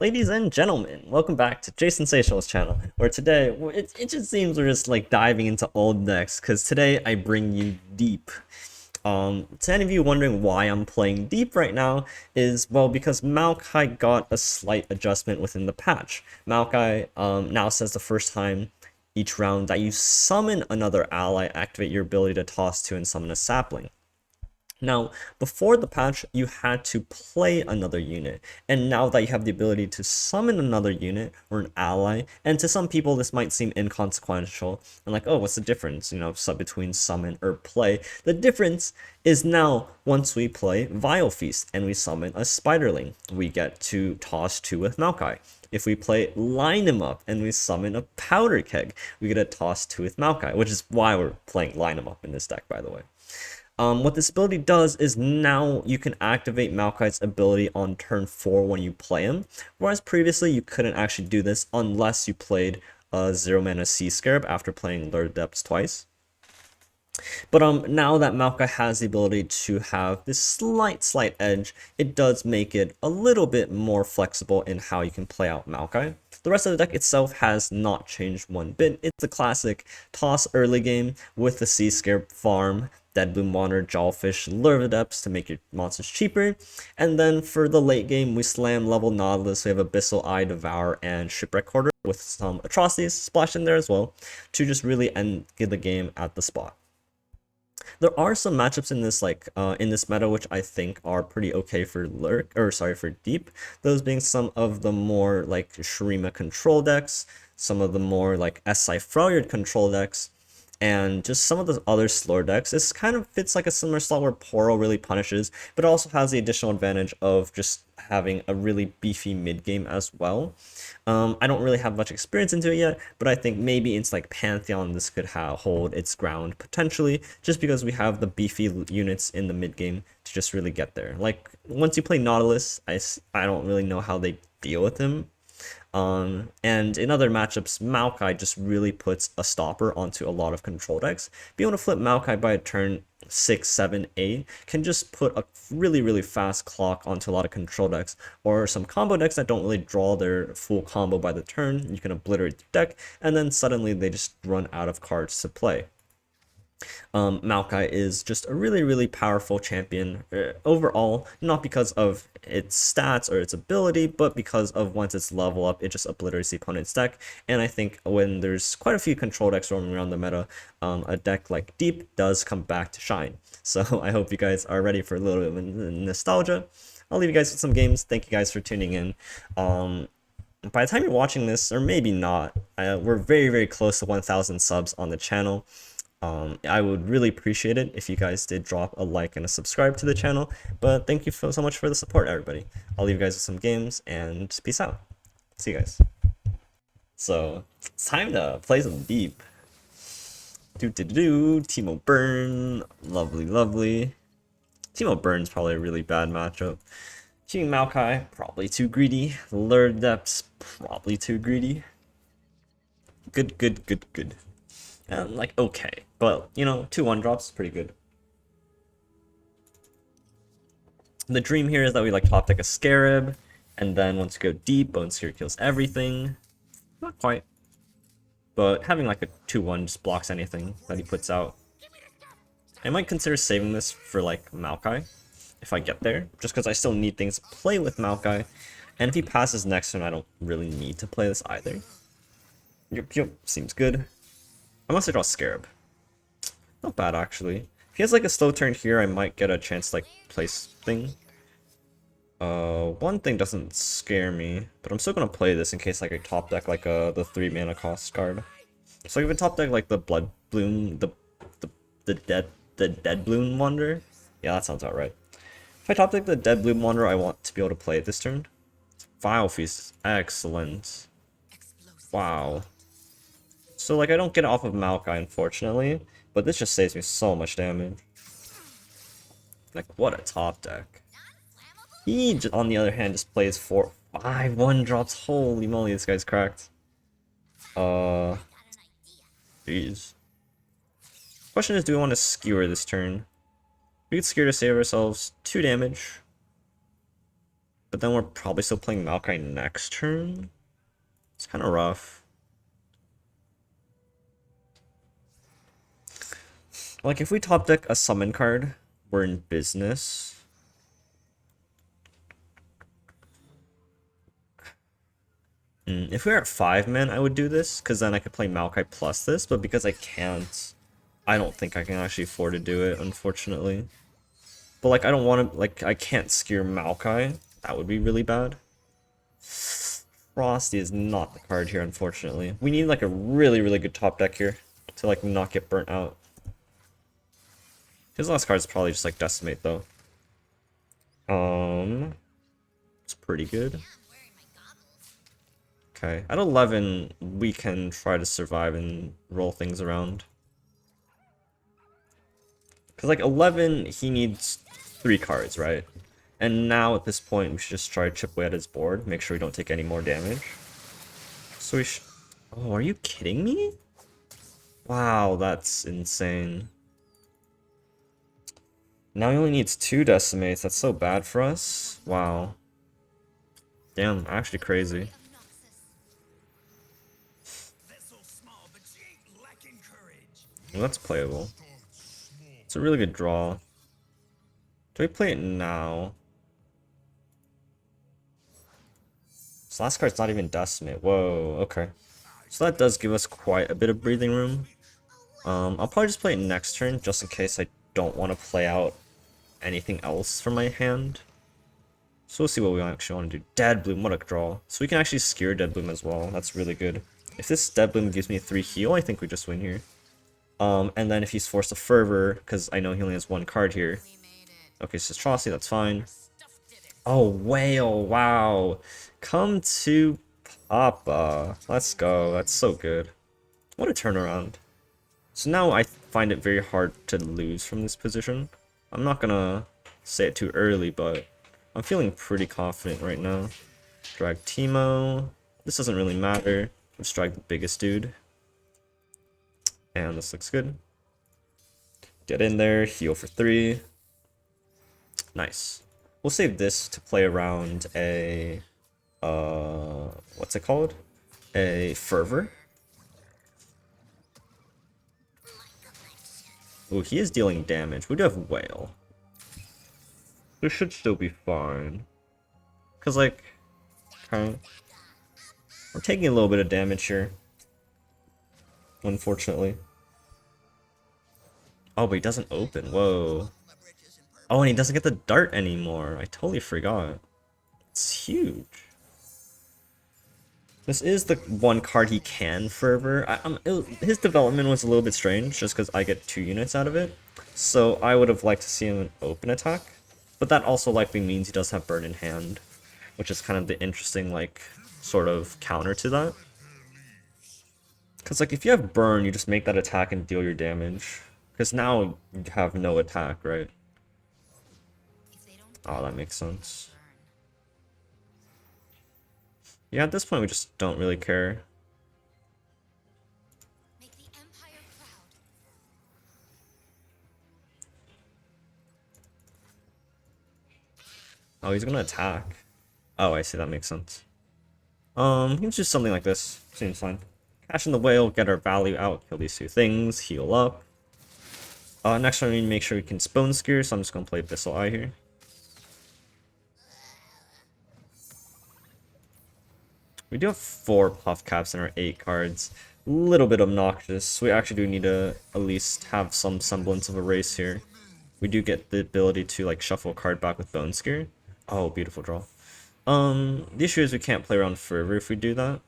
Ladies and gentlemen, welcome back to Jason Seychelles' channel, where today, it just seems we're just like diving into old decks, because today I bring you Deep. To any of you wondering why I'm playing Deep right now is, well, because MAOKAI got a slight adjustment within the patch. MAOKAI now says the first time each round that you summon another ally, activate your ability to toss two and summon a sapling. Now, before the patch, you had to play another unit, and now that you have the ability to summon another unit or an ally, and to some people this might seem inconsequential, and like, oh, what's the difference, between summon or play? The difference is now, once we play Vile Feast and we summon a Spiderling, we get to toss two with MAOKAI. If we play Line Him Up and we summon a Powder Keg, we get a toss two with MAOKAI, which is why we're playing Line Him Up in this deck, by the way. What this ability does is now you can activate MAOKAI's ability on turn 4 when you play him, whereas previously you couldn't actually do this unless you played a 0-mana Sea Scarab after playing Lure Depths twice. But now that MAOKAI has the ability to have this slight edge, it does make it a little bit more flexible in how you can play out MAOKAI. The rest of the deck itself has not changed one bit. It's a classic toss early game with the Sea Scarab farm, Deadbloom Wanderer, Jawfish, Lure of the Depths to make your monsters cheaper. And then for the late game, we slam level Nautilus, we have Abyssal Eye, Devour, and Shipwreck Hoarder with some atrocities splashed in there as well to just really end the game at the spot. There are some matchups in this in this meta which I think are pretty okay for for Deep. Those being some of the more like Shurima control decks, some of the more like SI Freljord control decks, and just some of the other slower decks. This kind of fits like a similar slot where Poros really punishes, but also has the additional advantage of just having a really beefy mid game as well. I don't really have much experience into it yet, but I think maybe it's like Pantheon this could hold its ground potentially, just because we have the beefy units in the mid game to just really get there. Like once you play Nautilus, I don't really know how they deal with him. And in other matchups, MAOKAI just really puts a stopper onto a lot of control decks. Being able to flip MAOKAI by turn 6, 7, 8 can just put a really fast clock onto a lot of control decks, or some combo decks that don't really draw their full combo by the turn. You can obliterate the deck, and then suddenly they just run out of cards to play. MAOKAI is just a really powerful champion overall, not because of its stats or its ability, but because of once it's level up, it just obliterates the opponent's deck. And I think when there's quite a few control decks roaming around the meta, a deck like Deep does come back to shine. So I hope you guys are ready for a little bit of nostalgia. I'll leave you guys with some games. Thank you guys for tuning in. By the time you're watching this, or maybe not, we're very close to 1,000 subs on the channel. I would really appreciate it if you guys did drop a like and a subscribe to the channel, but thank you so much for the support, everybody. I'll leave you guys with some games, and peace out. See you guys. So, it's time to play some Deep. Teemo Burn, lovely. Teemo Burn's probably a really bad matchup. Team MAOKAI, probably too greedy. Lure Depths, probably too greedy. Good. Like, okay, but, 2-1 drops is pretty good. The dream here is that we, like, top deck a Scarab, and then once you go deep, Bone Seer kills everything. Not quite. But having, like, a 2-1 just blocks anything that he puts out. I might consider saving this for, like, MAOKAI, if I get there, just because I still need things to play with MAOKAI, and if he passes next turn, I don't really need to play this either. Yep, seems good. Unless I draw Scarab. Not bad, actually. If he has like a slow turn here, I might get a chance to like place thing. One thing doesn't scare me, but I'm still gonna play this in case like I top deck like the 3 mana cost card. So I can top deck like the Blood Bloom, the Dead Bloom Wanderer. Yeah, that sounds about right. If I top deck the Dead Bloom Wanderer, I want to be able to play it this turn. Vile Feast, excellent. Wow. So, like, I don't get it off of MAOKAI, unfortunately, but this just saves me so much damage. Like, what a top deck. He, on the other hand, just plays 4, 5, 1 drops. Holy moly, this guy's cracked. Jeez. Question is, do we want to skewer this turn? We could skewer to save ourselves 2 damage. but then we're probably still playing MAOKAI next turn. It's kind of rough. Like, if we top deck a summon card, we're in business. If we were at 5 man, I would do this, because then I could play MAOKAI plus this, but because I can't, I don't think I can actually afford to do it, unfortunately. But, like, I don't want to, like, I can't skewer MAOKAI. That would be really bad. Frosty is not the card here, unfortunately. We need, like, a really, really good top deck here to, like, not get burnt out. His last card is probably just, like, Decimate, though. It's pretty good. Okay, at 11, we can try to survive and roll things around. Because, like, 11, he needs 3 cards, right? And now, at this point, we should just try to chip away at his board, make sure we don't take any more damage. So we should... Oh, are you kidding me? Wow, that's insane. Now he only needs 2 Decimates, that's so bad for us. Wow. Damn, actually crazy. Well, that's playable. It's a really good draw. Do we play it now? This last card's not even Decimate. Whoa, okay. So that does give us quite a bit of breathing room. I'll probably just play it next turn, just in case I don't want to play out anything else from my hand. So we'll see what we actually want to do. Dead Bloom, what a draw. So we can actually skewer Dead Bloom as well. That's really good. If this Dead Bloom gives me a 3 heal, I think we just win here. And then if he's forced to Fervor, because I know he only has 1 card here. Okay, so Atrocity, that's fine. Oh, Whale, wow. Come to Papa. Let's go, that's so good. What a turnaround. So now I find it very hard to lose from this position. I'm not gonna say it too early, but I'm feeling pretty confident right now. Drag Teemo. This doesn't really matter. Let's drag the biggest dude. And this looks good. Get in there, heal for 3. Nice. We'll save this to play around a... what's it called? A Fervor. Ooh, he is dealing damage. We do have Whale. This should still be fine. Because, like... Okay. We're taking a little bit of damage here. Unfortunately. Oh, but he doesn't open. Whoa. Oh, and he doesn't get the dart anymore. I totally forgot. It's huge. This is the one card he can Fervor. His development was a little bit strange, just because I get 2 units out of it. So I would have liked to see him an open attack. But that also likely means he does have Burn in hand, which is kind of the interesting, like, sort of counter to that. Because, like, if you have Burn, you just make that attack and deal your damage. Because now you have no attack, right? Oh, that makes sense. Yeah, at this point we just don't really care. Oh, he's gonna attack. Oh, I see, that makes sense. Let's do something like this. Seems fine. Cash in the Whale, get our value out, kill these 2 things, heal up. Next one we need to make sure we can Bone Skewer, so I'm just gonna play Abyssal Eye here. We do have 4 Puff Caps in our 8 cards. A little bit obnoxious. We actually do need to at least have some semblance of a race here. We do get the ability to, like, shuffle a card back with Bone Skewer. Oh, beautiful draw. The issue is we can't play around Fervor if we do that.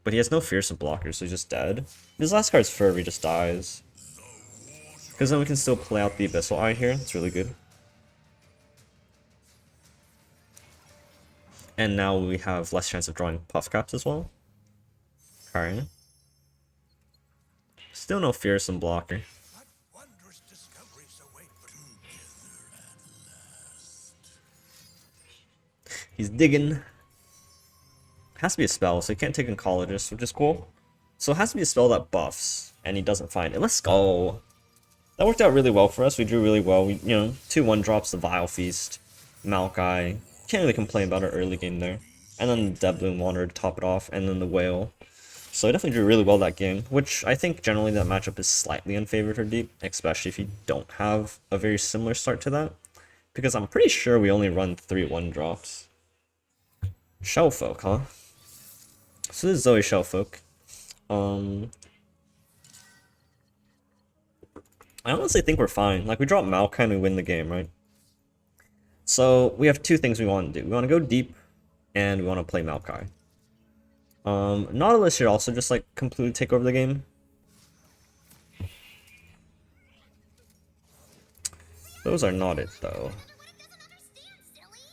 But he has no Fearsome blockers, so he's just dead. His last card's Fervor, he just dies. Because then we can still play out the Abyssal Eye here. It's really good. And now we have less chance of drawing Puff Caps as well. Alright. Still no Fearsome blocker. He's digging. Has to be a spell, so he can't take Oncologist, which is cool. So it has to be a spell that buffs, and he doesn't find it. Let's go. That worked out really well for us. We drew really well. We, 2 1-drops, the Vile Feast, MAOKAI, can't really complain about our early game there. And then the Doubloon Wanderer to top it off, and then the Whale. So I definitely did really well that game, which I think generally that matchup is slightly unfavored for Deep, especially if you don't have a very similar start to that. Because I'm pretty sure we only run 3 1-drops. Shellfolk, huh? So this is Zoe Shellfolk. I honestly think we're fine. Like, we drop MAOKAI and we win the game, right? So we have two things we want to do. We want to go deep, and we want to play MAOKAI. Nautilus should also just like completely take over the game. Those are not it though.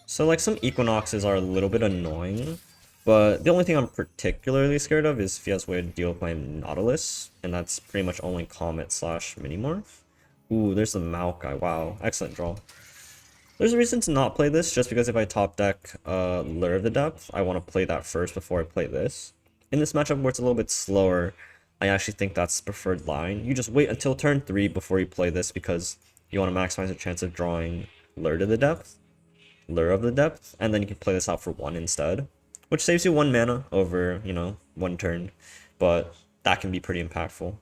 So like some Equinoxes are a little bit annoying, but the only thing I'm particularly scared of is if he has a way to deal with my Nautilus, and that's pretty much only Comet / Minimorph. Ooh, there's the MAOKAI. Wow, excellent draw. There's a reason to not play this, just because if I top deck Lure of the Depth, I want to play that first before I play this. In this matchup where it's a little bit slower, I actually think that's the preferred line. You just wait until turn 3 before you play this, because you want to maximize the chance of drawing Lure of the Depth, and then you can play this out for 1 instead, which saves you 1 mana over, you know, 1 turn, but that can be pretty impactful.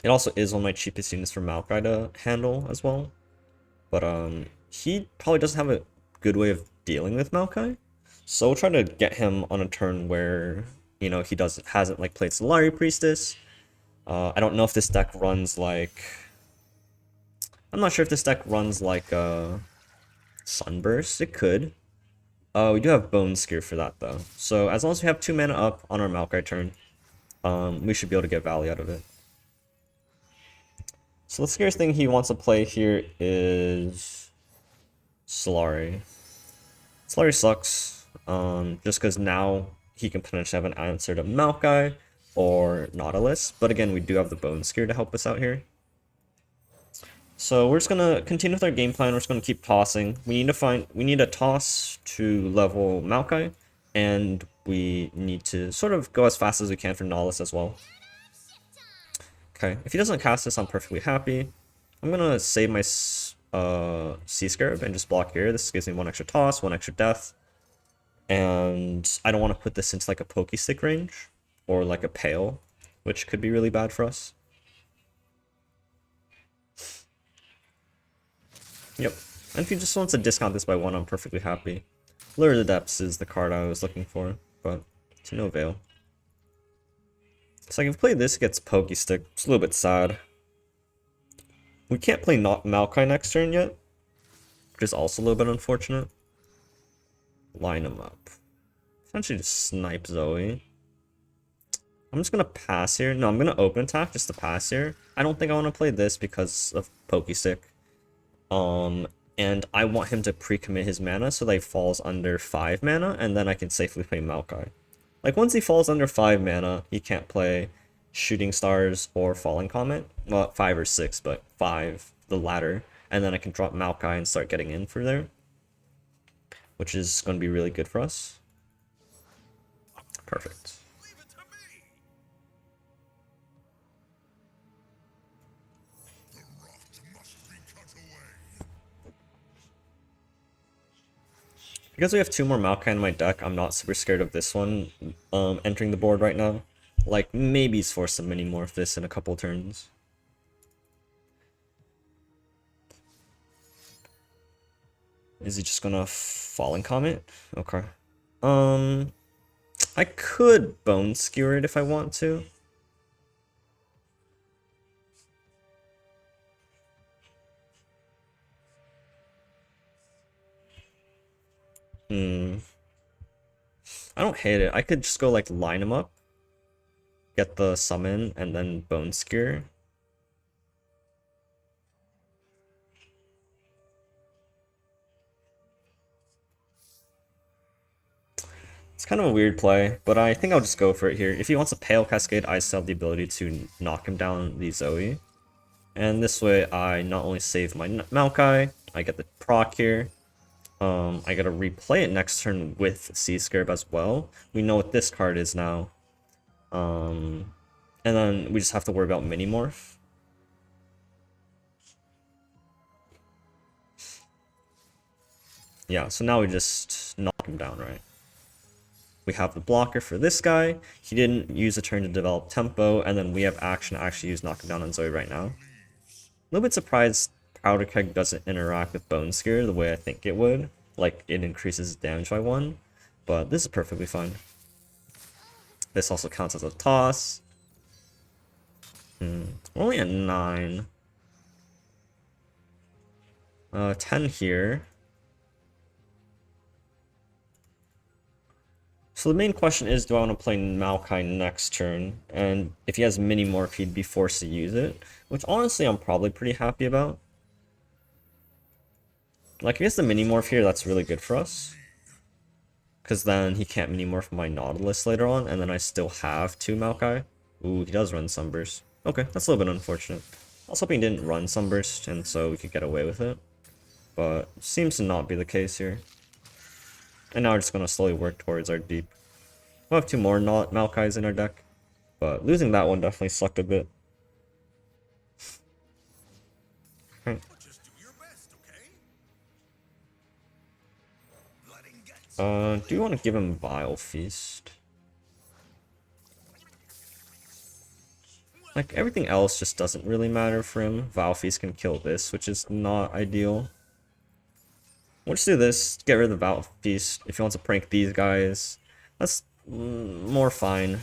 It also is one of my cheapest units for MAOKAI to handle as well. But he probably doesn't have a good way of dealing with MAOKAI, so we'll try to get him on a turn where, you know, he hasn't like played Solari Priestess. I don't know if this deck runs like, I'm not sure if this deck runs like Sunburst. It could. We do have Bone Skewer for that though. So as long as we have 2 mana up on our MAOKAI turn, we should be able to get value out of it. So the scariest thing he wants to play here is Solari. Solari sucks, just because now he can potentially have an answer to MAOKAI or Nautilus, but again, we do have the Bone Skewer to help us out here. So we're just gonna continue with our game plan. We're just gonna keep tossing. We need a toss to level MAOKAI, and we need to sort of go as fast as we can for Nautilus as well. Okay, if he doesn't cast this, I'm perfectly happy. I'm gonna save my Sea Scarab and just block here. This gives me 1 extra toss, 1 extra death. And I don't want to put this into like a Pokestick range or like a Pale, which could be really bad for us. Yep, and if he just wants to discount this by 1, I'm perfectly happy. Lure of the Depths is the card I was looking for, but to no avail. So like if we play this against Pokestick, it's a little bit sad. We can't play MAOKAI next turn yet, which is also a little bit unfortunate. Line him up. Essentially just snipe Zoe. I'm just gonna pass here. No, I'm gonna open attack just to pass here. I don't think I want to play this because of Pokestick. And I want him to pre-commit his mana so that he falls under 5 mana, and then I can safely play MAOKAI. Like, once he falls under 5 mana, he can't play Shooting Stars or Falling Comet. Well, 5 or 6, but 5, the latter. And then I can drop MAOKAI and start getting in for there, which is going to be really good for us. Perfect. Because we have 2 more MAOKAI in my deck, I'm not super scared of this one entering the board right now. Like, maybe he's forced to Minimorph this in a couple turns. Is he just gonna Falling Comet? Okay. I could Bone Skewer it if I want to. I don't hate it. I could just go like line him up, get the summon, and then Bone Skewer. It's kind of a weird play, but I think I'll just go for it here. If he wants a Pale Cascade, I still have the ability to knock him down the Zoe. And this way I not only save my MAOKAI, I get the proc here. I gotta replay it next turn with Sea Scarab as well. We know what this card is now. And then we just have to worry about Minimorph. Yeah, so now we just knock him down, right? We have the blocker for this guy. He didn't use a turn to develop tempo, and then we have action to actually use knock him down on Zoe right now. A little bit surprised Powder Keg doesn't interact with Bone Scare the way I think it would. Like, it increases damage by 1, but this is perfectly fine. This also counts as a toss. We're only at 9. 10 here. So the main question is, do I want to play MAOKAI next turn? And if he has mini morph, he'd be forced to use it, which honestly I'm probably pretty happy about. Like, if he has the mini morph here, that's really good for us. Because then he can't mini morph my Nautilus later on, and then I still have 2 MAOKAI. Ooh, he does run Sunburst. Okay, that's a little bit unfortunate. I was hoping he didn't run Sunburst, and so we could get away with it. But seems to not be the case here. And now we're just going to slowly work towards our deep. We'll have 2 more MAOKAIs in our deck, but losing that one definitely sucked a bit. Okay. Do you want to give him Vile Feast? Like, everything else just doesn't really matter for him. Vile Feast can kill this, which is not ideal. We'll just do this, get rid of the Vile Feast. If he wants to prank these guys, that's more fine.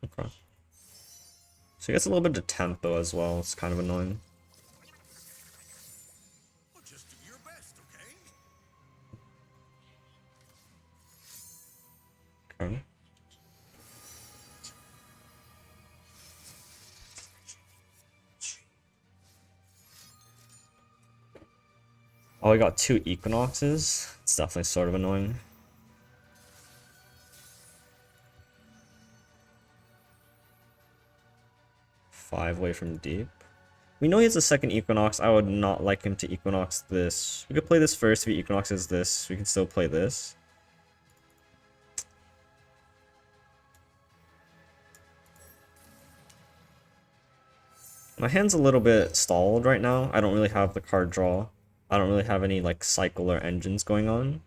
Okay. So he gets a little bit of tempo as well, it's kind of annoying. Okay. Oh, we got 2 Equinoxes. It's definitely sort of annoying. Five away from deep. We know he has a second Equinox. I would not like him to Equinox this. We could play this first. If he Equinoxes this, we can still play this. My hand's a little bit stalled right now. I don't really have the card draw. I don't really have any like cycle or engines going on.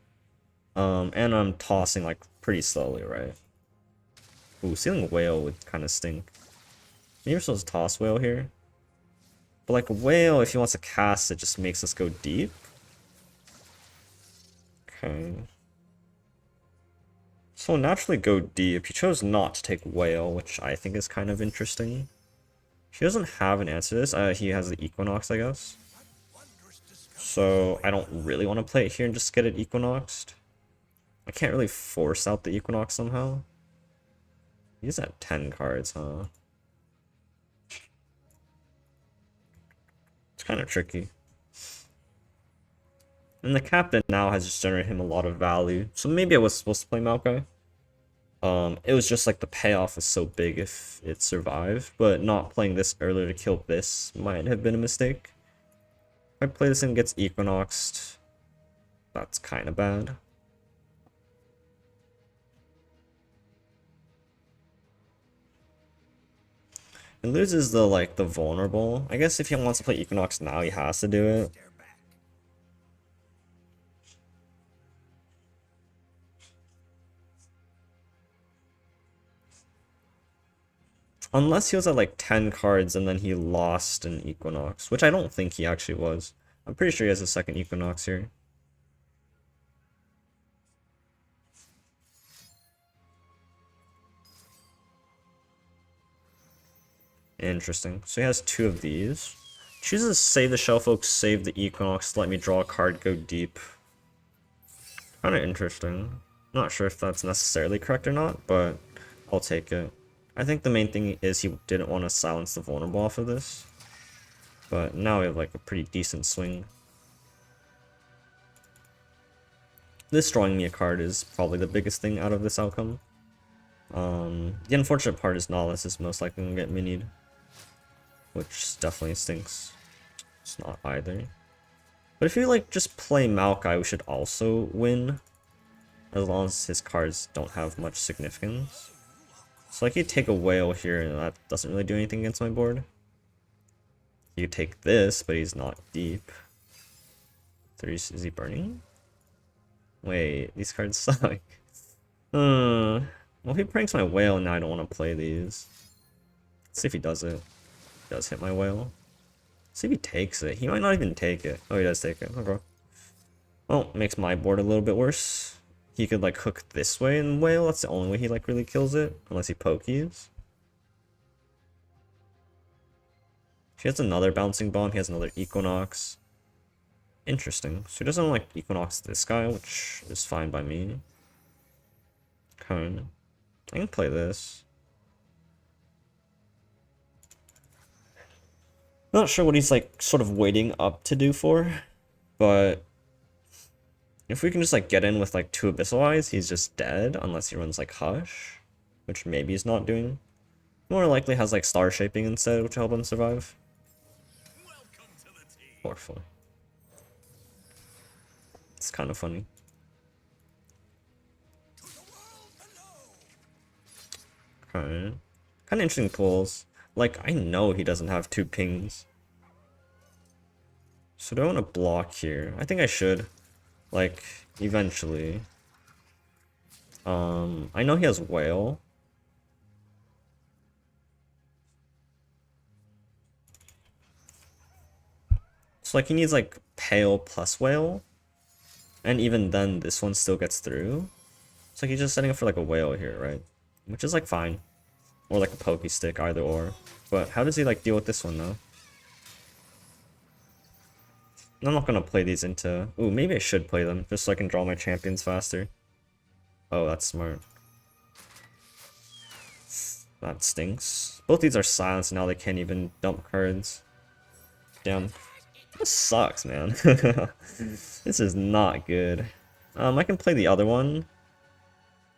And I'm tossing like pretty slowly, right? Ooh, sealing Whale would kind of stink. Maybe we're supposed to toss Whale here. But like Whale, if he wants to cast it, just makes us go deep. Okay. So we'll naturally go deep. He chose not to take Whale, which I think is kind of interesting. He doesn't have an answer to this. He has the Equinox, I guess. So I don't really want to play it here and just get it Equinoxed. I can't really force out the Equinox somehow. He's at 10 cards, huh? It's kind of tricky. And the captain now has just generated him a lot of value. So maybe I was supposed to play MAOKAI. It was just like the payoff is so big if it survived, but not playing this earlier to kill this might have been a mistake. If I play this and gets Equinoxed, that's kind of bad. It loses the vulnerable. I guess if he wants to play Equinox now, he has to do it. Unless he was at like 10 cards and then he lost an Equinox, which I don't think he actually was. I'm pretty sure he has a second Equinox here. Interesting. So he has 2 of these. Chooses to save the Shellfolk, save the Equinox, let me draw a card, go deep. Kind of interesting. Not sure if that's necessarily correct or not, but I'll take it. I think the main thing is he didn't want to silence the vulnerable off of this. But now we have like a pretty decent swing. This drawing me a card is probably the biggest thing out of this outcome. The unfortunate part is Nautilus is most likely going to get minied, which definitely stinks. It's not either. But if you like just play MAOKAI, we should also win, as long as his cards don't have much significance. So I could take a Whale here, and that doesn't really do anything against my board. You could take this, but he's not deep. Is he burning? Wait, these cards suck. Well, if he pranks my whale, now I don't want to play these. Let's see if he does it. He does hit my whale. Let's see if he takes it. He might not even take it. Oh, he does take it. Okay. Well, makes my board a little bit worse. He could like hook this way in whale. That's the only way he like really kills it, unless he pokies. He has another bouncing bomb. He has another Equinox. Interesting. So he doesn't like Equinox this guy, which is fine by me. Okay. I can play this. Not sure what he's like sort of waiting up to do for, but if we can just like get in with like 2 Abyssal Eyes, he's just dead unless he runs like Hush, which maybe he's not doing. More likely has like Star Shaping instead, which will help him survive. Powerful. It's kind of funny. Okay. Kind of interesting pulls. Like, I know he doesn't have 2 pings. So do I want to block here? I think I should. Like, eventually. I know he has whale. So like he needs like pale plus whale. And even then this one still gets through. It's like he's just setting up for like a whale here, right? Which is like fine. Or like a pokey stick, either or. But how does he like deal with this one though? I'm not gonna play these into... Ooh, maybe I should play them, just so I can draw my champions faster. Oh, that's smart. That stinks. Both these are silenced now, they can't even dump cards. Damn. This sucks, man. This is not good. I can play the other one.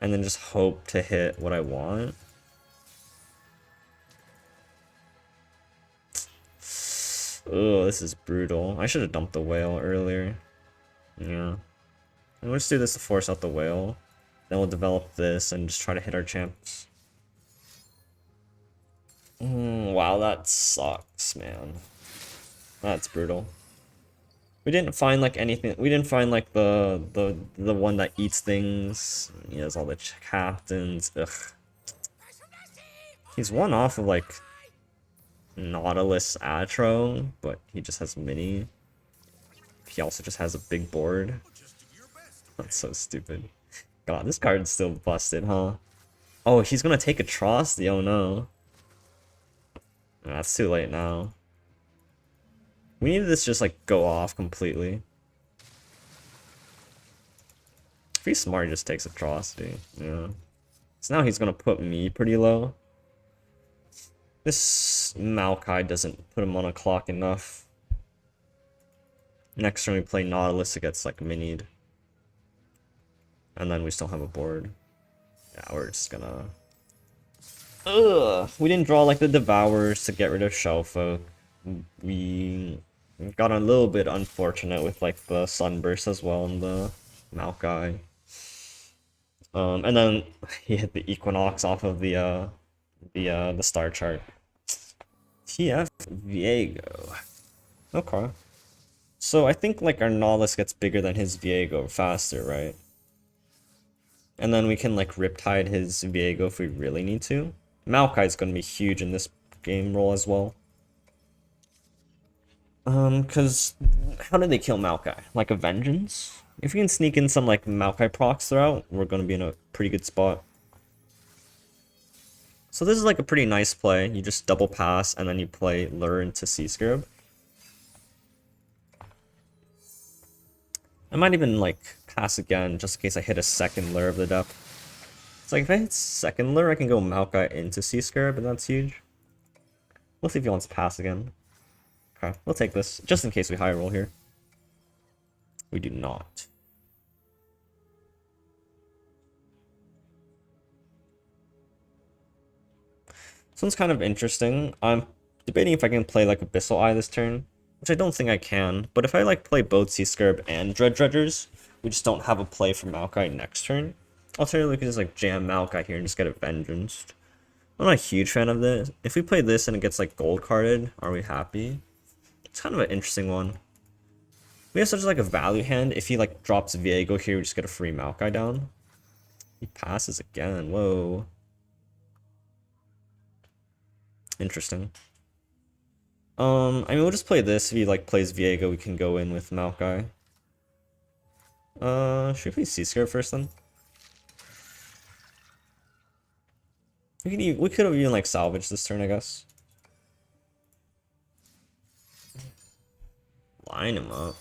And then just hope to hit what I want. Oh, this is brutal. I should have dumped the whale earlier. Yeah. And we'll just do this to force out the whale. Then we'll develop this and just try to hit our champs. Wow, that sucks, man. That's brutal. We didn't find like anything. We didn't find like the one that eats things. He has all the captains. Ugh. He's one off of like Nautilus Atro, but he just has mini. He also just has a big board. That's so stupid. God, this card's still busted, huh? Oh, he's gonna take Atrocity. Oh no. That's too late now. We need this just like go off completely. If he's smart, he just takes Atrocity. Yeah. So now he's gonna put me pretty low. This MAOKAI doesn't put him on a clock enough. Next turn we play Nautilus, it gets like minied. And then we still have a board. Yeah, we're just gonna... Ugh! We didn't draw like the Devourers to get rid of Shellfolk. We got a little bit unfortunate with like the Sunburst as well in the MAOKAI. And then he hit the Equinox off of the star chart. TF Viego. Okay. So I think like our Nautilus gets bigger than his Viego faster, right? And then we can like Riptide his Viego if we really need to. MAOKAI is going to be huge in this game roll as well. Because how did they kill MAOKAI? Like a Vengeance? If we can sneak in some like MAOKAI procs throughout, we're going to be in a pretty good spot. So this is like a pretty nice play. You just double pass and then you play Lure into Sea Scarab. I might even like pass again just in case I hit a second Lure of the depth. It's like if I hit second Lure, I can go MAOKAI into Sea Scarab, and that's huge. We'll see if he wants to pass again. Okay, we'll take this just in case we high roll here. We do not. This one's kind of interesting. I'm debating if I can play like Abyssal Eye this turn, which I don't think I can. But if I like play both Sea Scarab and Dredgers, we just don't have a play for MAOKAI next turn. Alternatively, we can just like jam MAOKAI here and just get it Vengeanced. I'm not a huge fan of this. If we play this and it gets like gold carded, are we happy? It's kind of an interesting one. We have such like a value hand. If he like drops Viego here, we just get a free MAOKAI down. He passes again. Whoa. Interesting. I mean, we'll just play this. If he like plays Viego, we can go in with MAOKAI. Should we play Seascare first then? We could have even like salvaged this turn, I guess. Line him up.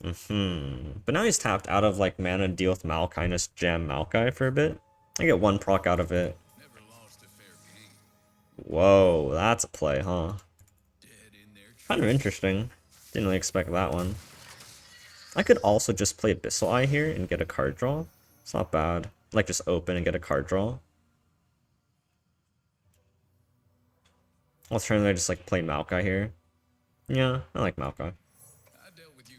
But now he's tapped out of like mana to deal with MAOKAI and just jam MAOKAI for a bit. I get one proc out of it. Whoa, that's a play, huh? Kind of interesting. Didn't really expect that one. I could also just play Abyssal Eye here and get a card draw. It's not bad. Like just open and get a card draw. Alternatively, I just like play MAOKAI here. Yeah, I like MAOKAI.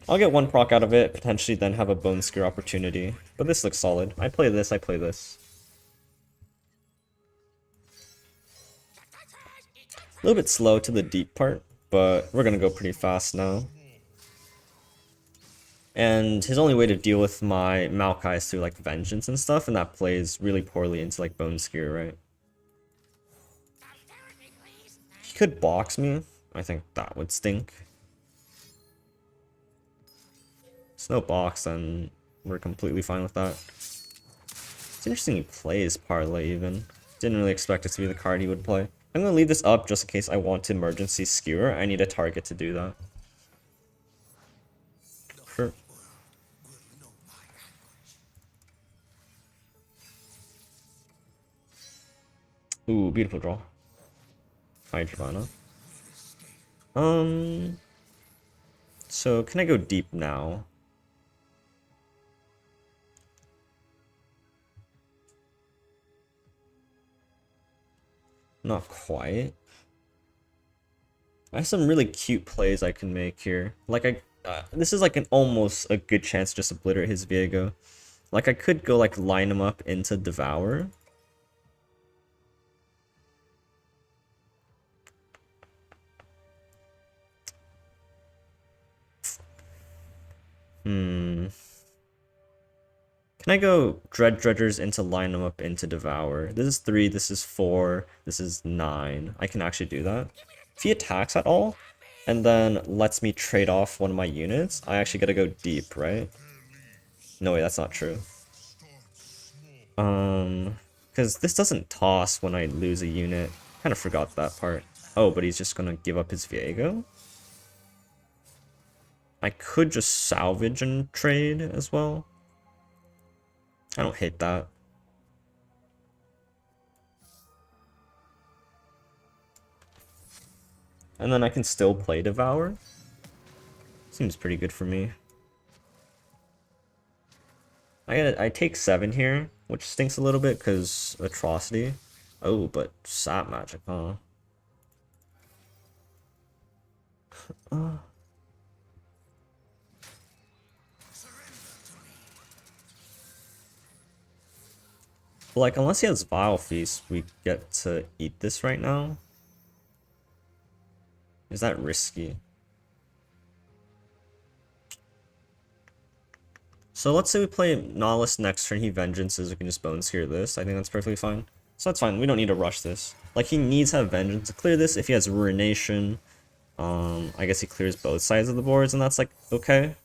I'll get one proc out of it, potentially then have a Bone Skewer opportunity. But this looks solid. I play this, I play this. A little bit slow to the deep part, but we're gonna go pretty fast now. And his only way to deal with my MAOKAI is through like Vengeance and stuff, and that plays really poorly into like Bone Skewer, right? He could box me. I think that would stink. It's no box, then we're completely fine with that. It's interesting he plays Parlay even. Didn't really expect it to be the card he would play. I'm gonna leave this up just in case I want to emergency skewer. I need a target to do that. Sure. Ooh, beautiful draw. Hydravana. So can I go deep now? Not quite. I have some really cute plays I can make here. Like this is like an almost a good chance to just obliterate his Viego. Like I could go like line him up into Devour. Can I go Dredgers into line them up into Devour? This is 3, this is 4, this is 9. I can actually do that. If he attacks at all, and then lets me trade off one of my units, I actually gotta go deep, right? No way, that's not true. Because this doesn't toss when I lose a unit. Kind of forgot that part. Oh, but he's just gonna give up his Viego? I could just salvage and trade as well. I don't hate that. And then I can still play Devour. Seems pretty good for me. I take 7 here, which stinks a little bit because Atrocity. Oh, but Sap Magic, huh? Like, unless he has Vile Feast, we get to eat this right now. Is that risky? So let's say we play Nautilus next turn, he Vengeances, we can just Bone Skewer this. I think that's perfectly fine. So that's fine, we don't need to rush this. Like, he needs to have Vengeance to clear this. If he has Ruination, I guess he clears both sides of the boards, and that's like, okay.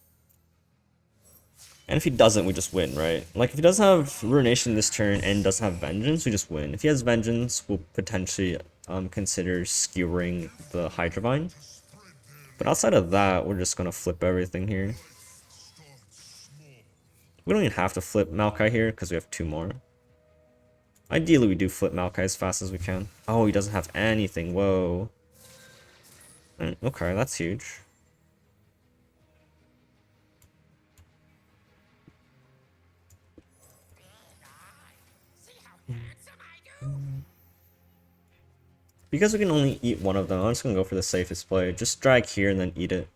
And if he doesn't, we just win, right? Like, if he doesn't have Ruination this turn and doesn't have Vengeance, we just win. If he has Vengeance, we'll potentially consider skewering the Hydravine. But outside of that, we're just going to flip everything here. We don't even have to flip MAOKAI here, because we have 2 more. Ideally, we do flip MAOKAI as fast as we can. Oh, he doesn't have anything, whoa. Okay, that's huge. Because we can only eat one of them, I'm just gonna go for the safest play. Just drag here and then eat it.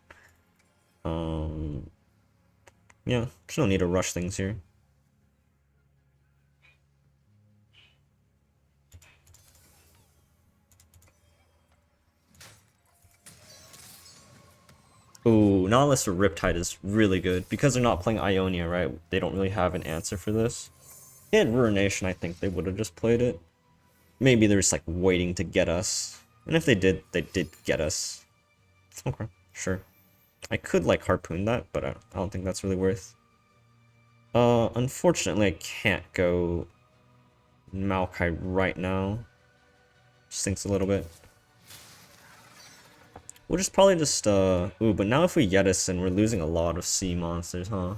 Yeah, just no need to rush things here. Ooh, Nautilus or Riptide is really good. Because they're not playing Ionia, right? They don't really have an answer for this. If they had Ruination, I think they would have just played it. Maybe they're just like waiting to get us. And if they did get us. Okay, sure. I could like harpoon that, but I don't think that's really worth. Unfortunately I can't go Maokai right now. Stinks a little bit. We'll just probably just ooh, but now if we Yettison, we're losing a lot of sea monsters, huh?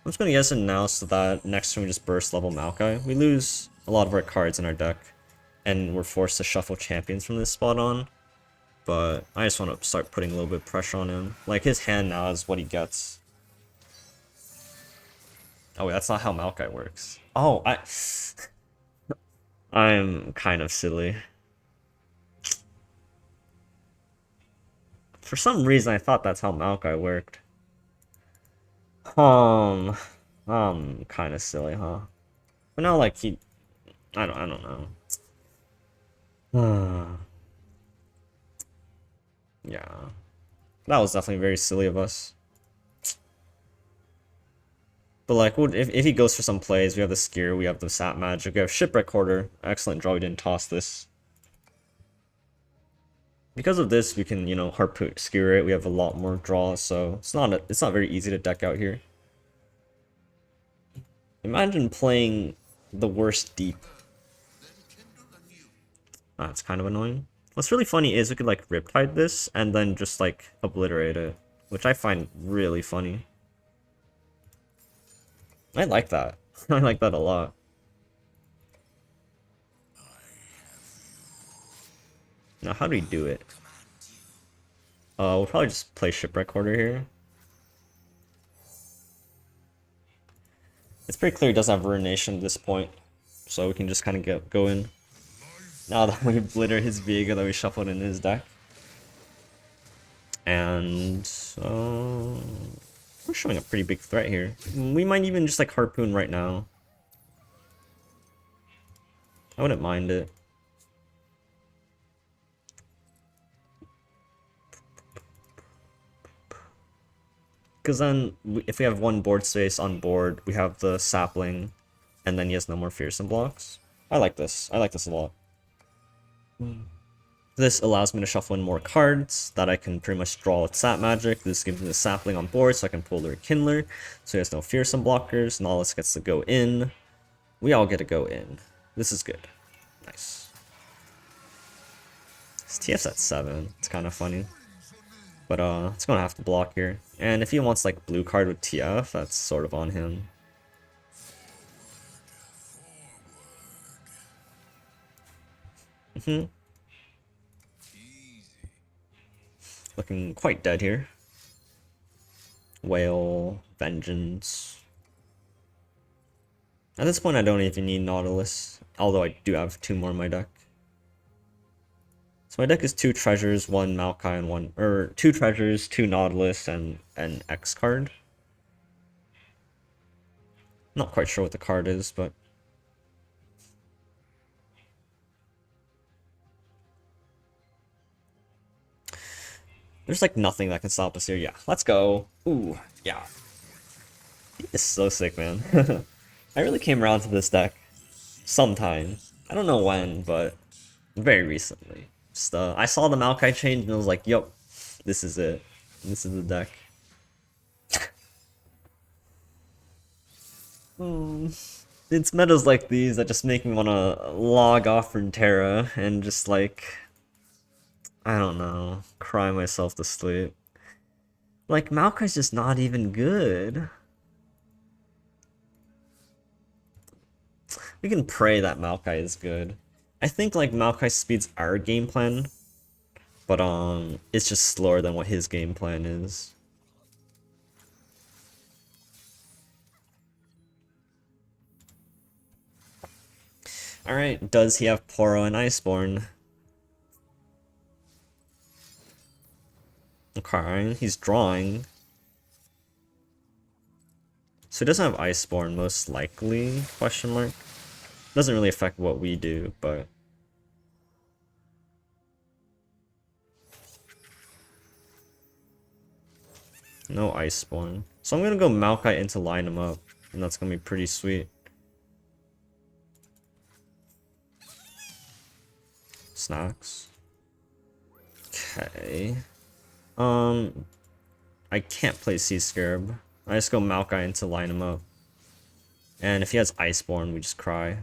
I'm just gonna Yettison now so that next turn we just burst level Maokai. We lose a lot of our cards in our deck, and we're forced to shuffle champions from this spot on. But I just want to start putting a little bit of pressure on him. Like, his hand now is what he gets. Oh wait, that's not how Maokai works. Oh, I'm kind of silly. For some reason, I thought that's how Maokai worked. I'm kind of silly, huh? But now, like, I don't know. Yeah. That was definitely very silly of us. But, like, if he goes for some plays, we have the Skier, we have the Sap Magic, we have Shipwreck Hoarder. Excellent draw, we didn't toss this. Because of this, we can, you know, harpoon Skewer it. We have a lot more draws, so it's not very easy to deck out here. Imagine playing the worst deep. That's kind of annoying. What's really funny is we could like Riptide this and then just like obliterate it, which I find really funny. I like that. I like that a lot. Now, how do we do it? We'll probably just play Shipwreck Hoarder here. It's pretty clear he doesn't have Ruination at this point, so we can just kind of go in. Now that we obliterate his Viego that we shuffled in his deck. And we're showing a pretty big threat here. We might even just like harpoon right now. I wouldn't mind it. Because then, if we have one board space on board, we have the sapling, and then he has no more fearsome blocks. I like this. I like this a lot. This allows me to shuffle in more cards that I can pretty much draw with Sap Magic. This gives me the sapling on board so I can pull their Kindler. So he has no fearsome blockers. Nautilus gets to go in. We all get to go in. This is good. Nice. This TF's at 7. It's kind of funny. But it's gonna have to block here. And if he wants like blue card with TF, that's sort of on him. Looking quite dead here. Whale, Vengeance. At this point I don't even need Nautilus, although I do have 2 more in my deck. So my deck is 2 treasures, 1 Maokai, and 1, or 2 treasures, 2 Nautilus, and an X card. Not quite sure what the card is, but there's like nothing that can stop us here. Yeah, let's go. Ooh, yeah. It's so sick, man. I really came around to this deck sometime. I don't know when, but very recently. Just, I saw the Maokai change and I was like, yup, this is it. This is the deck. It's metas like these that just make me want to log off Runeterra and just like, I don't know, cry myself to sleep. Like, Maokai's just not even good. We can pray that Maokai is good. I think like Maokai speeds our game plan, but it's just slower than what his game plan is. Alright, does he have Poro and Iceborne? Okay, he's drawing. So he doesn't have Iceborne, most likely, question mark. Doesn't really affect what we do, but No Iceborne. So I'm gonna go Maokai in to line him up, and that's gonna be pretty sweet. Snacks. Okay. I can't play Sea Scarab. I just go Maokai in to line him up. And if he has Iceborne, we just cry.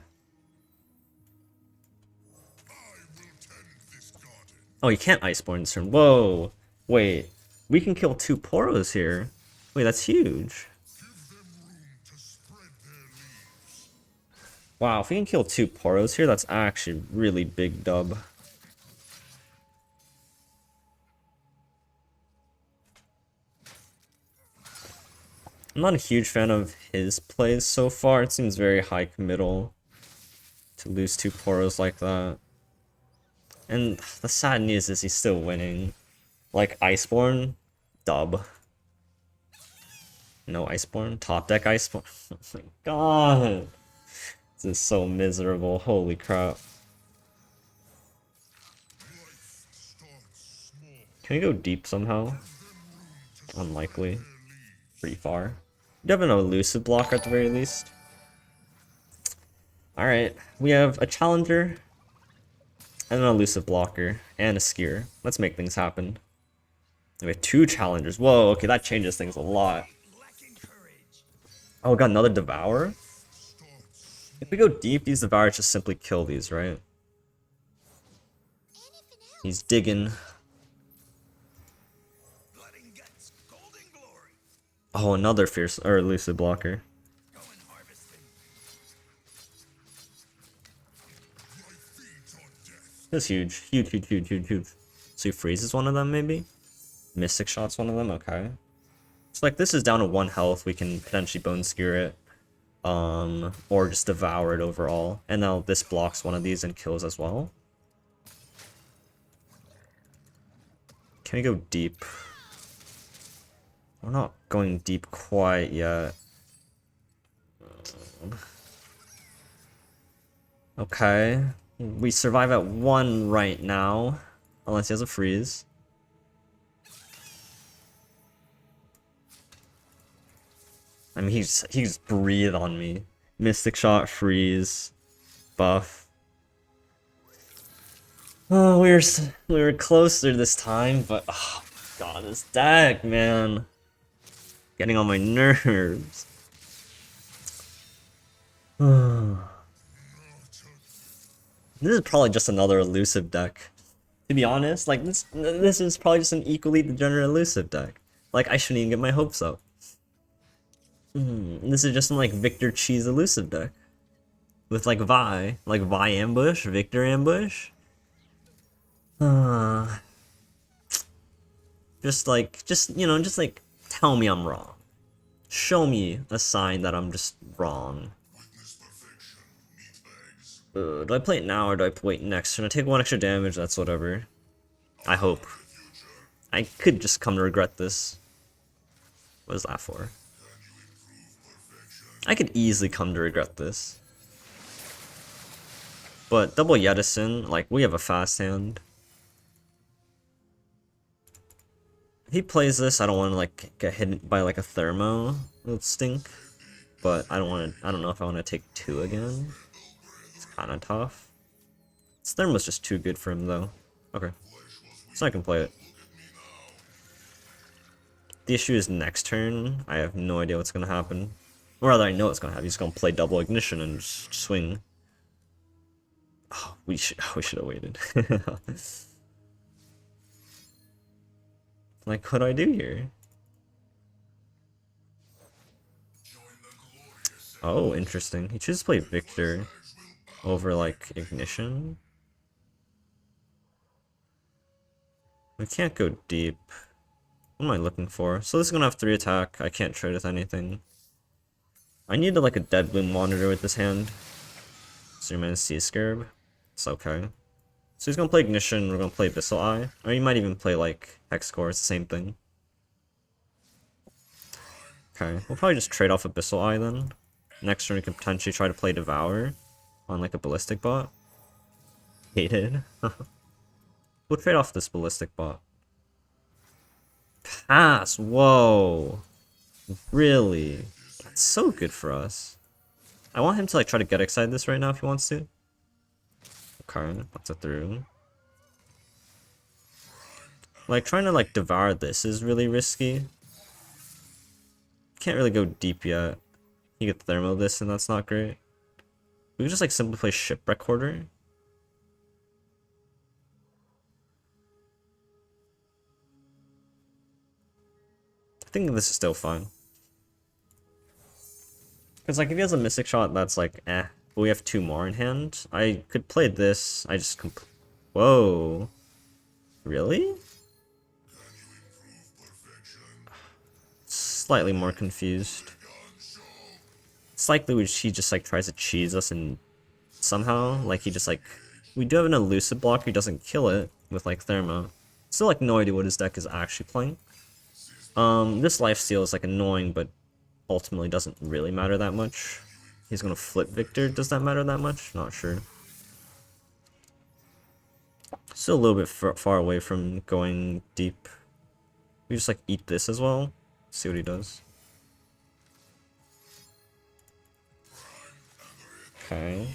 Oh, you can't Iceborne this turn. Whoa! Wait. We can kill 2 Poros here. Wait, that's huge. Wow, if we can kill 2 Poros here, that's actually really big dub. I'm not a huge fan of his plays so far. It seems very high committal to lose 2 Poros like that. And the sad news is he's still winning. Like Iceborne, dub. No Iceborne, top deck Iceborne. Oh my god. This is so miserable, holy crap. Can we go deep somehow? Unlikely. Pretty far. You have an elusive blocker at the very least. Alright, we have a challenger, and an elusive blocker, and a skier. Let's make things happen. We have 2 challengers. Whoa, okay, that changes things a lot. Oh, we got another Devourer? If we go deep, these Devourers just simply kill these, right? He's digging. Oh, another fierce or elusive blocker. That's huge. Huge, huge, huge, huge, huge. So he freezes one of them, maybe? Mystic Shot's one of them, okay. So like this is down to 1 health, we can potentially Bone Skewer it. Or just Devour it overall. And now this blocks one of these and kills as well. Can we go deep? We're not going deep quite yet. Okay. We survive at 1 right now. Unless he has a freeze. I mean, he's breathe on me. Mystic Shot, freeze, buff. Oh, we were closer this time, but oh my god, this deck, man, getting on my nerves. This is probably just another elusive deck. To be honest, like this is probably just an equally degenerate elusive deck. Like I shouldn't even get my hopes up. This is just some like Victor Cheese elusive deck. With like Vi ambush, Victor ambush. Just like tell me I'm wrong. Show me a sign that I'm just wrong. Do I play it now or do I wait next? Should I take 1 extra damage? That's whatever. I hope. I could just come to regret this. What is that for? I could easily come to regret this. But double Yedison, like, we have a fast hand. If he plays this, I don't want to, like, get hit by, like, a Thermo. It would stink. But I don't know if I want to take 2 again. It's kind of tough. This Thermo's just too good for him, though. Okay. So I can play it. The issue is next turn, I have no idea what's going to happen. Or rather, I know what's going to happen. He's going to play double ignition and just swing. Oh, we should have waited. Like, what do I do here? Oh, interesting. He chooses to play Victor over, like, ignition. We can't go deep. What am I looking for? So this is going to have 3 attack. I can't trade with anything. I need like a Dead Bloom monitor with this hand. So you're gonna see a Scarab. It's okay. So he's gonna play Ignition, we're gonna play Abyssal Eye. Or you might even play like Hex Core, it's the same thing. Okay, we'll probably just trade off Abyssal Eye then. Next turn we can potentially try to play Devour on like a Ballistic Bot. Hated. We'll trade off this Ballistic Bot. pass. Whoa. Really? That's so good for us. I want him to like try to get excited this right now if he wants to. Okay, that's a through. Like trying to like devour this is really risky. Can't really go deep yet. You get thermo this and that's not great. We could just like simply play Shipwreck Hoarder. I think this is still fine. Because like if he has a Mystic Shot that's like eh, but we have 2 more in hand. I could play this. I just whoa. Really? Slightly more confused. It's likely he just like tries to cheese us and somehow like he just like we do have an elusive blocker, he doesn't kill it with like thermo. Still like no idea what his deck is actually playing. This lifesteal is like annoying, but ultimately doesn't really matter that much. He's gonna flip Victor. Does that matter that much? Not sure. Still a little bit far away from going deep. We just like eat this as well. See what he does. Okay.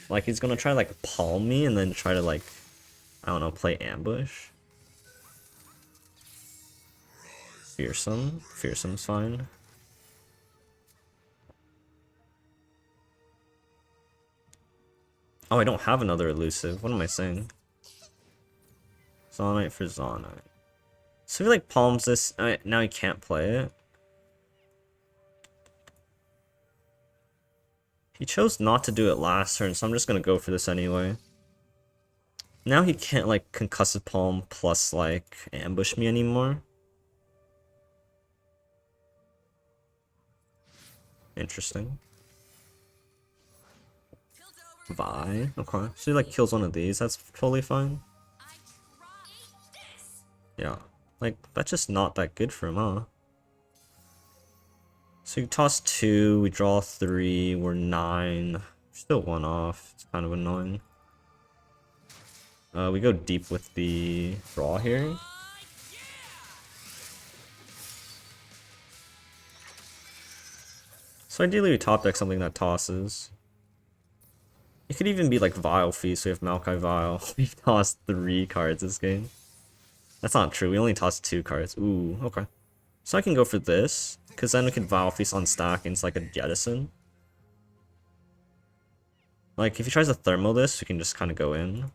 Like he's gonna try like palm me and then try to like, I don't know, play ambush. Fearsome. Fearsome's fine. Oh, I don't have another elusive. What am I saying? Zonite for Zonite. So if he like palms this, now he can't play it. He chose not to do it last turn, so I'm just gonna go for this anyway. Now he can't like concussive palm plus like ambush me anymore. Interesting. Vi, okay. So he like kills one of these, that's totally fine. Yeah, like that's just not that good for him, huh? So you toss 2, we draw 3, we're 9. Still 1 off. It's kind of annoying. We go deep with the draw here. So ideally we top deck something that tosses. It could even be like Vile Feast, so we have MAOKAI Vile. We've tossed 3 cards this game. That's not true, we only tossed 2 cards. Ooh, okay. So I can go for this, because then we can Vile Feast on stack and it's like a jettison. Like, if he tries to thermal this, we can just kind of go in.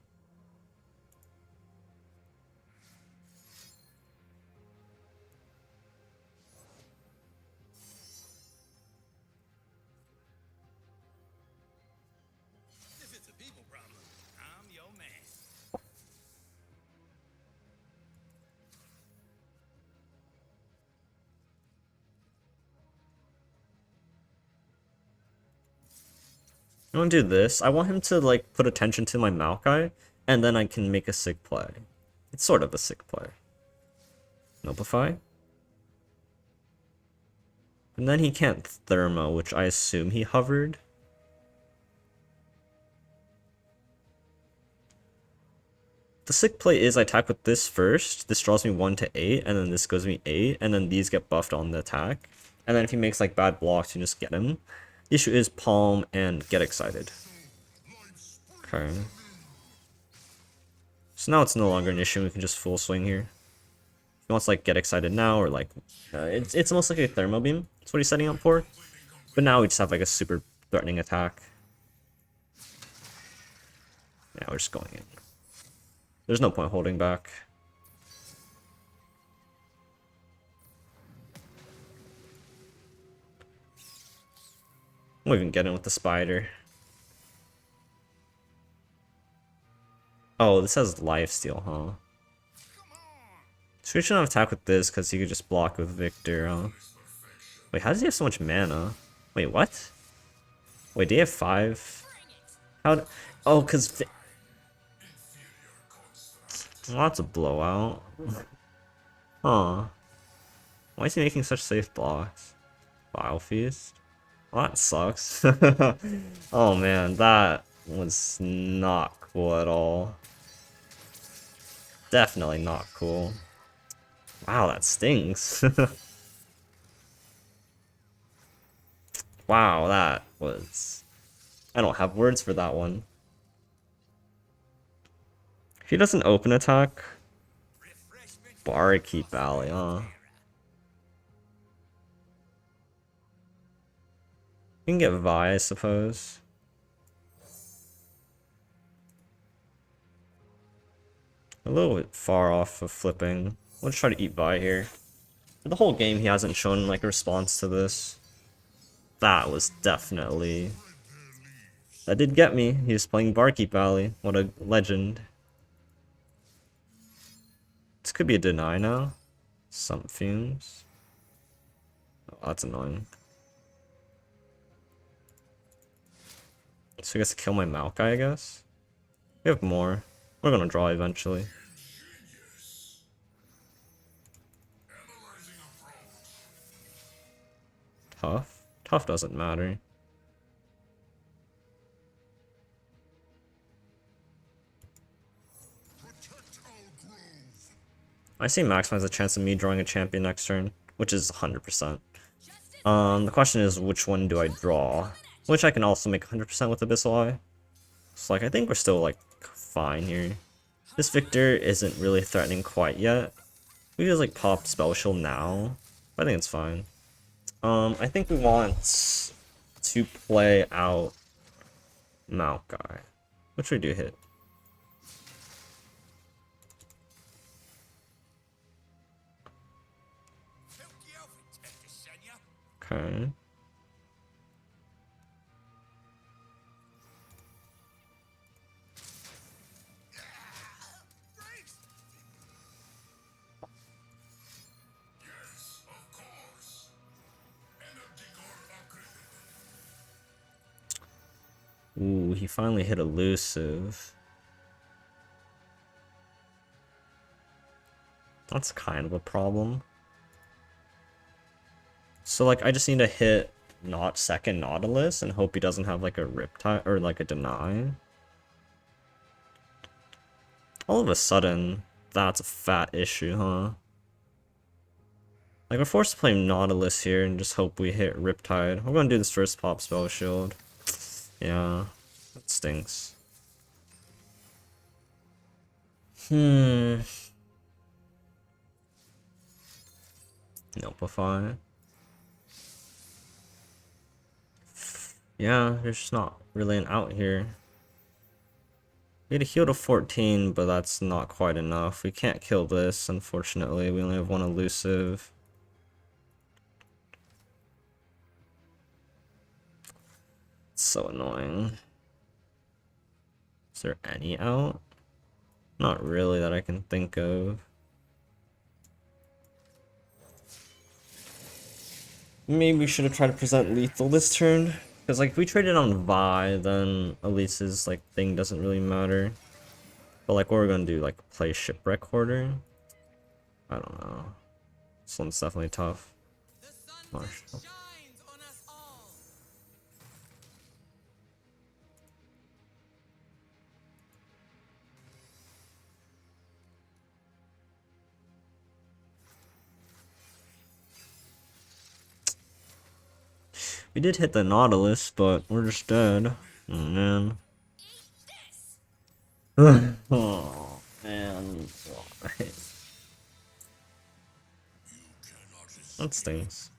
I want to do this. I want him to like put attention to my MAOKAI, and then I can make a sick play. It's sort of a sick play. Noblify. And then he can't thermo, which I assume he hovered. The sick play is I attack with this first. This draws me 1 to 8, and then this goes me 8, and then these get buffed on the attack. And then if he makes like bad blocks, you just get him. The issue is palm and get excited. Okay. So now it's no longer an issue, we can just full swing here. He wants to like get excited now, or like it's almost like a thermo beam. That's what he's setting up for. But now we just have like a super threatening attack. Yeah, we're just going in. There's no point holding back. We'll even get in with the spider. Oh, this has lifesteal, huh? So we shouldn't have attack with this because he could just block with Victor, huh? Wait, how does he have so much mana? Wait, what? Wait, do you have 5? How? Oh, because... Well, that's a blowout. Huh. Why is he making such safe blocks? Vile Feast? Well, that sucks. Oh man, that was not cool at all. Definitely not cool. Wow, that stings. Wow, that was... I don't have words for that one. If he doesn't open attack... Barkeep Alley, huh? You can get Vi, I suppose. A little bit far off of flipping. Let's try to eat Vi here. For the whole game, he hasn't shown like a response to this. That was definitely... That did get me. He was playing Barkeep Alley. What a legend. This could be a deny now. Some fumes. Oh, that's annoying. So he gets to kill my MAOKAI, I guess? We have more. We're gonna draw eventually. Tough? Tough doesn't matter. I see Max has a chance of me drawing a champion next turn, which is 100%. The question is, which one do I draw? Which I can also make 100% with Abyssal Eye. So, like, I think we're still, like, fine here. This Victor isn't really threatening quite yet. We could just, like, pop Spell Shield now. I think it's fine. I think we want to play out MAOKAI, which we do hit. Okay. Ooh, he finally hit elusive. That's kind of a problem. So, like, I just need to hit not second Nautilus and hope he doesn't have, like, a Riptide or, like, a Deny. All of a sudden, that's a fat issue, huh? Like, we're forced to play Nautilus here and just hope we hit Riptide. We're gonna do this first pop Spell Shield. Yeah, that stinks. Nopeify. Yeah, there's just not really an out here. We had a heal to 14, but that's not quite enough. We can't kill this, unfortunately. We only have one elusive. It's so annoying. Is there any out? Not really that I can think of. Maybe we should have tried to present lethal this turn. Because, like, if we traded on Vi, then Elise's, like, thing doesn't really matter. But, like, what we're gonna do, like, play Shipwreck Hoarder? I don't know. This one's definitely tough. Marshall. We did hit the Nautilus, but we're just dead. Oh, man. Oh, man. That stings.